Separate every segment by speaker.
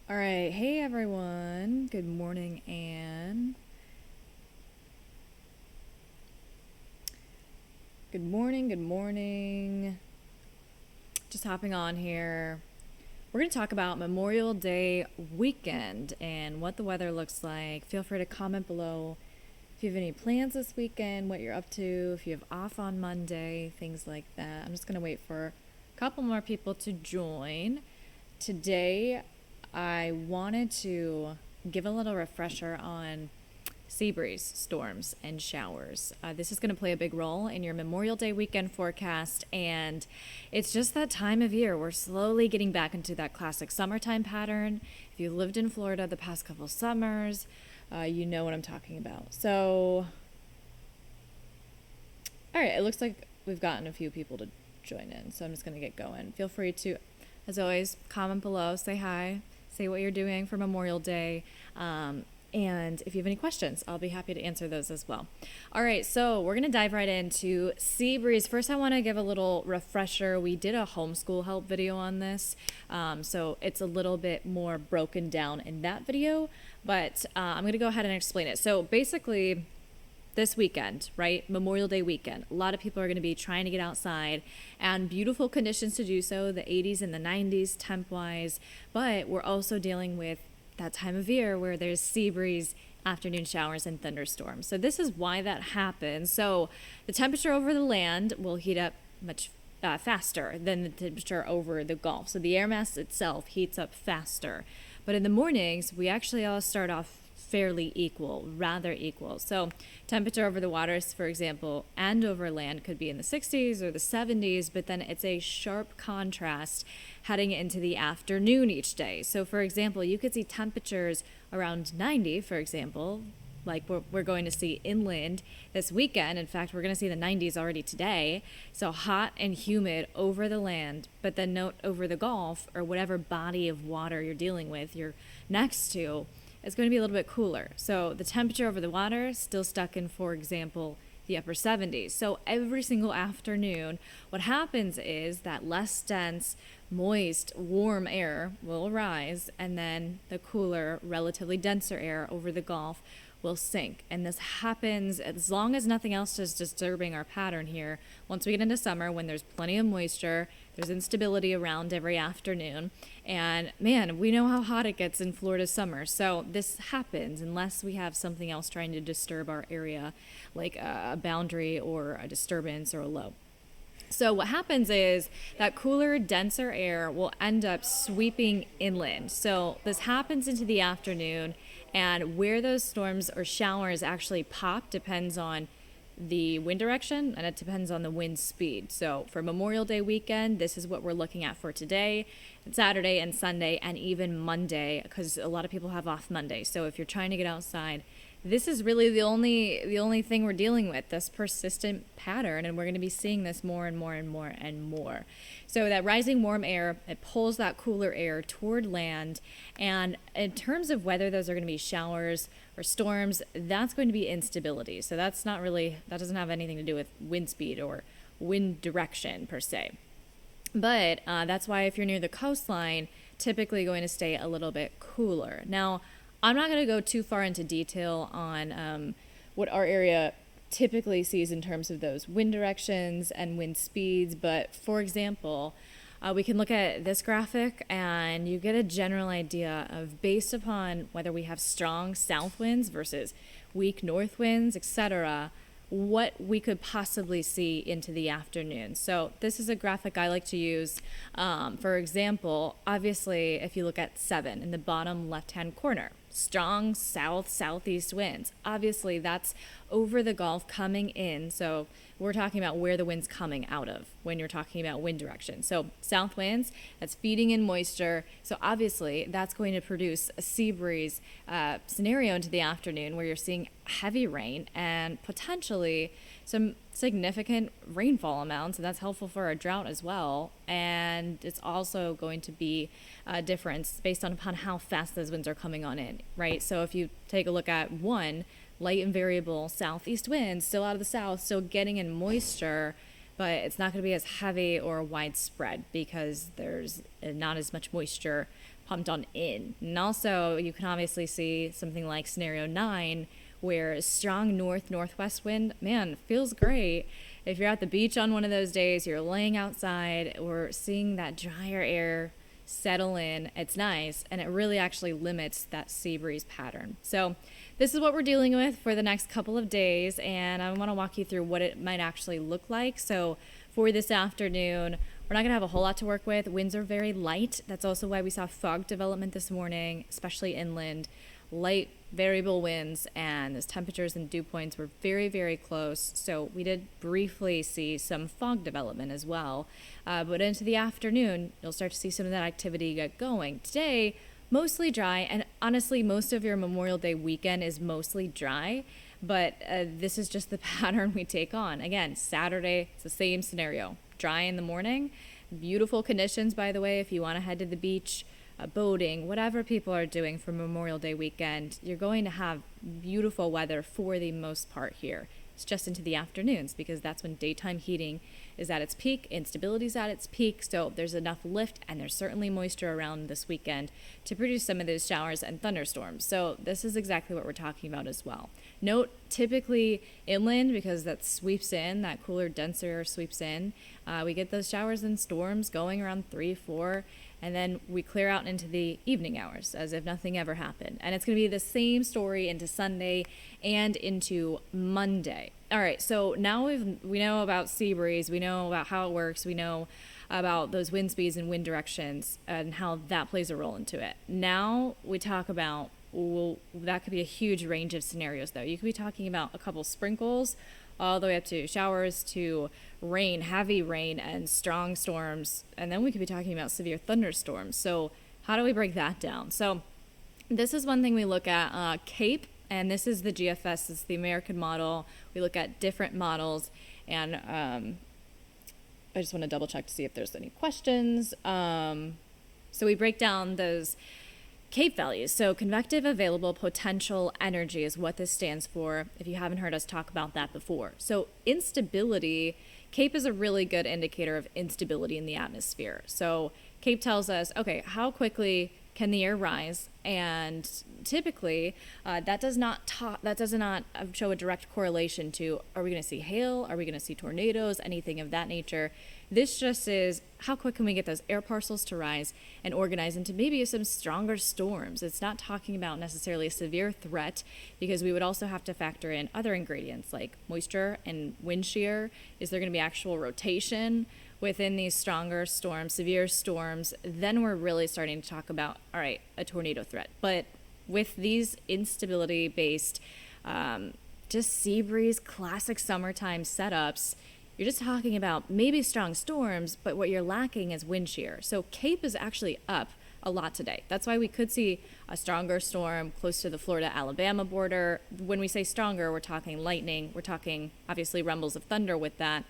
Speaker 1: All right. Hey, everyone. Good morning, Anne. Good morning. Good morning. Just hopping on here. We're going to talk about Memorial Day weekend and what the weather looks like. Feel free to comment below if you have any plans this weekend, what you're up to, if you have off on Monday, things like that. I'm just going to wait for a couple more people to join. Today, I wanted to give a little refresher on sea breeze, storms, and showers. This is going to play a big role in your Memorial Day weekend forecast, and it's just that time of year. We're slowly getting back into that classic summertime pattern. If you lived in Florida the past couple summers, you know what I'm talking about. So, all right, it looks like we've gotten a few people to join in, so I'm just going to get going. Feel free to, as always, comment below, say hi, say what you're doing for Memorial Day. And if you have any questions, I'll be happy to answer those as well. All right, so we're going to dive right into sea breeze. First, I want to give a little refresher. We did a homeschool help video on this, so it's a little bit more broken down in that video, but I'm going to go ahead and explain it. So basically, this weekend, right? Memorial Day weekend. A lot of people are going to be trying to get outside and beautiful conditions to do so, the 80s and the 90s temp-wise, but we're also dealing with that time of year where there's sea breeze, afternoon showers, and thunderstorms. So this is why that happens. So the temperature over the land will heat up much faster than the temperature over the Gulf. So the air mass itself heats up faster. But in the mornings, we actually all start off fairly equal, rather equal. So temperature over the waters, for example, and over land could be in the 60s or the 70s, but then it's a sharp contrast heading into the afternoon each day. So for example, you could see temperatures around 90, for example, like we're going to see inland this weekend. In fact, we're going to see the 90s already today. So hot and humid over the land, but then note over the Gulf or whatever body of water you're dealing with, you're next to, it's going to be a little bit cooler. So the temperature over the water is still stuck in, for example, the upper 70s. So every single afternoon, what happens is that less dense, moist, warm air will rise, and then the cooler, relatively denser air over the Gulf will sink. And this happens as long as nothing else is disturbing our pattern here. Once we get into summer, when there's plenty of moisture, there's instability around every afternoon. And man, we know how hot it gets in Florida summer. So this happens unless we have something else trying to disturb our area, like a boundary or a disturbance or a low. So what happens is that cooler, denser air will end up sweeping inland. So this happens into the afternoon, and where those storms or showers actually pop depends on the wind direction, and it depends on the wind speed. So for Memorial Day weekend, this is what we're looking at for today, and Saturday and Sunday, and even Monday, because a lot of people have off Monday. So if you're trying to get outside, this is really the only thing we're dealing with, this persistent pattern, and we're going to be seeing this more and more and more and more. So that rising warm air, it pulls that cooler air toward land, and in terms of whether those are going to be showers or storms, that's going to be instability. So that doesn't have anything to do with wind speed or wind direction per se. But that's why if you're near the coastline, typically going to stay a little bit cooler. Now, I'm not going to go too far into detail on what our area typically sees in terms of those wind directions and wind speeds, but for example, we can look at this graphic and you get a general idea of, based upon whether we have strong south winds versus weak north winds, etc., what we could possibly see into the afternoon. So this is a graphic I like to use. For example, obviously, if you look at 7 in the bottom left-hand corner, strong southeast winds. Obviously, that's over the Gulf coming in. So we're talking about where the wind's coming out of when you're talking about wind direction. So south winds, that's feeding in moisture. So obviously, that's going to produce a sea breeze scenario into the afternoon where you're seeing heavy rain and potentially some significant rainfall amounts, and that's helpful for a drought as well. And it's also going to be a difference based upon how fast those winds are coming on in, right? So if you take a look at one, light and variable southeast winds, still out of the south, still getting in moisture, but it's not going to be as heavy or widespread because there's not as much moisture pumped on in. And also, you can obviously see something like scenario 9, where a strong northwest wind, man, feels great. If you're at the beach on one of those days, you're laying outside, we're seeing that drier air settle in. It's nice, and it really actually limits that sea breeze pattern. So this is what we're dealing with for the next couple of days, and I want to walk you through what it might actually look like. So for this afternoon, we're not going to have a whole lot to work with. Winds are very light. That's also why we saw fog development this morning, especially inland. Light variable winds, and those temperatures and dew points were very, very close. So we did briefly see some fog development as well. But into the afternoon, you'll start to see some of that activity get going. Today, mostly dry, and honestly, most of your Memorial Day weekend is mostly dry. But this is just the pattern we take on. Again, Saturday, it's the same scenario. Dry in the morning. Beautiful conditions, by the way, if you want to head to the beach. Boating, whatever people are doing for Memorial Day weekend, you're going to have beautiful weather for the most part here. It's just into the afternoons because that's when daytime heating is at its peak, instability is at its peak, so there's enough lift and there's certainly moisture around this weekend to produce some of those showers and thunderstorms. So this is exactly what we're talking about as well. Note, typically inland, because that sweeps in, that cooler, denser air sweeps in, we get those showers and storms going around 3, 4, and then we clear out into the evening hours as if nothing ever happened. And it's going to be the same story into Sunday and into Monday. All right, so now we know about sea breeze, we know about how it works, we know about those wind speeds and wind directions and how that plays a role into it. Now we talk about, well, that could be a huge range of scenarios though. You could be talking about a couple sprinkles all the way up to showers, to rain, heavy rain, and strong storms. And then we could be talking about severe thunderstorms. So how do we break that down? So this is one thing we look at, CAPE, and this is the GFS, it's the American model. We look at different models, and I just want to double check to see if there's any questions. So we break down those CAPE values. So convective available potential energy is what this stands for, if you haven't heard us talk about that before. So instability, CAPE is a really good indicator of instability in the atmosphere. So CAPE tells us, okay, how quickly can the air rise? And typically, that does not show a direct correlation to, are we going to see hail? Are we going to see tornadoes? Anything of that nature. This just is, how quick can we get those air parcels to rise and organize into maybe some stronger storms? It's not talking about necessarily a severe threat, because we would also have to factor in other ingredients like moisture and wind shear. Is there going to be actual rotation within these stronger storms, severe storms? Then we're really starting to talk about, all right, a tornado threat. But with these instability-based, just sea breeze, classic summertime setups, you're just talking about maybe strong storms, but what you're lacking is wind shear. So CAPE is actually up a lot today. That's why we could see a stronger storm close to the Florida-Alabama border. When we say stronger, we're talking lightning. We're talking, obviously, rumbles of thunder with that.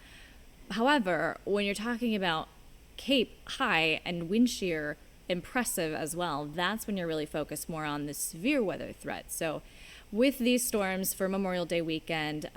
Speaker 1: However, when you're talking about CAPE high and wind shear impressive as well, that's when you're really focused more on the severe weather threat. So with these storms for Memorial Day weekend,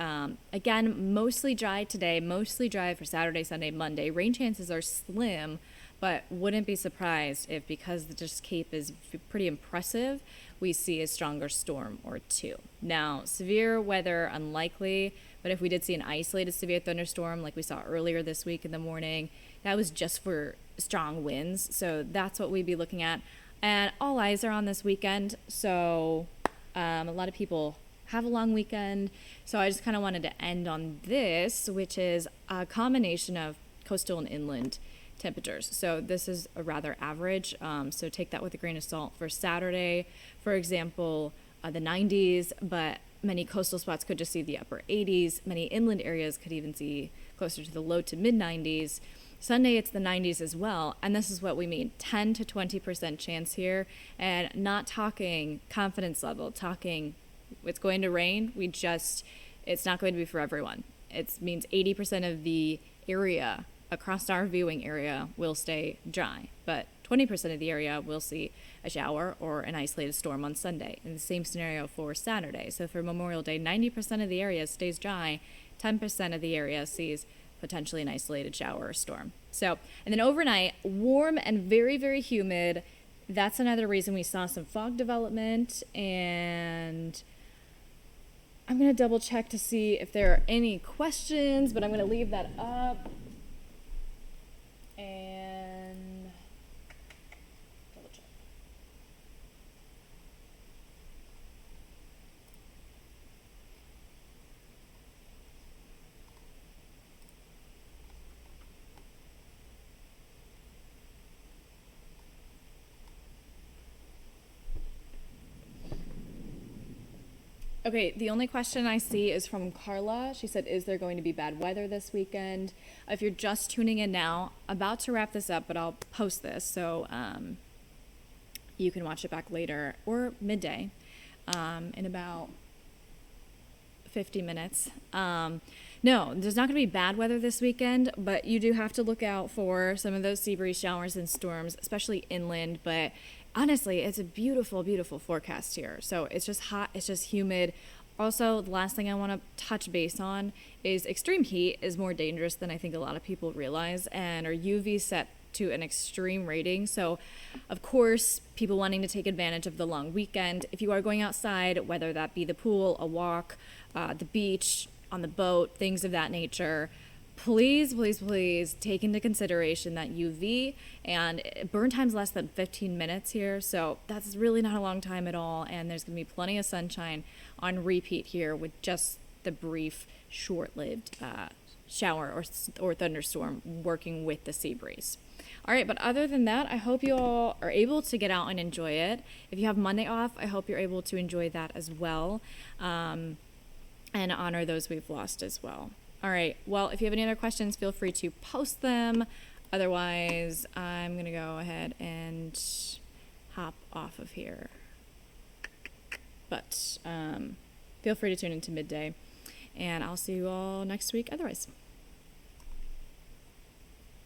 Speaker 1: again, mostly dry today, mostly dry for Saturday, Sunday, Monday. Rain chances are slim, but wouldn't be surprised if, because the just CAPE is pretty impressive, we see a stronger storm or two. Now, severe weather unlikely, but if we did see an isolated severe thunderstorm like we saw earlier this week in the morning, that was just for strong winds. So that's what we'd be looking at. And all eyes are on this weekend. So a lot of people have a long weekend. So I just kind of wanted to end on this, which is a combination of coastal and inland temperatures. So this is a rather average. So take that with a grain of salt. For Saturday, for example, the 90s, but many coastal spots could just see the upper 80s. Many inland areas could even see closer to the low to mid 90s. Sunday, it's the 90s as well. And this is what we mean, 10 to 20% chance here. And not talking confidence level, talking it's going to rain. It's not going to be for everyone. It means 80% of the area across our viewing area will stay dry, but 20% of the area will see a shower or an isolated storm on Sunday. And the same scenario for Saturday. So for Memorial Day, 90% of the area stays dry, 10% of the area sees potentially an isolated shower or storm. So, and then overnight, warm and very, very humid. That's another reason we saw some fog development. And I'm going to double check to see if there are any questions, but I'm going to leave that up. And double check. Okay, the only question I see is from Carla. She said, is there going to be bad weather this weekend? If you're just tuning in now, about to wrap this up, but I'll post this so you can watch it back later or midday in about 50 minutes. No, there's not going to be bad weather this weekend, but you do have to look out for some of those sea breeze showers and storms, especially inland. But honestly, it's a beautiful, beautiful forecast here. So it's just hot, it's just humid. Also, the last thing I want to touch base on is extreme heat is more dangerous than I think a lot of people realize, and our UV set to an extreme rating. So, of course, people wanting to take advantage of the long weekend, if you are going outside, whether that be the pool, a walk, the beach, on the boat, things of that nature, please, please, please take into consideration that UV, and burn time's less than 15 minutes here, so that's really not a long time at all, and there's going to be plenty of sunshine on repeat here with just the brief, short-lived shower or thunderstorm working with the sea breeze. All right, but other than that, I hope you all are able to get out and enjoy it. If you have Monday off, I hope you're able to enjoy that as well, and honor those we've lost as well. All right, well, if you have any other questions, feel free to post them. Otherwise, I'm going to go ahead and hop off of here. But feel free to tune into midday, and I'll see you all next week otherwise.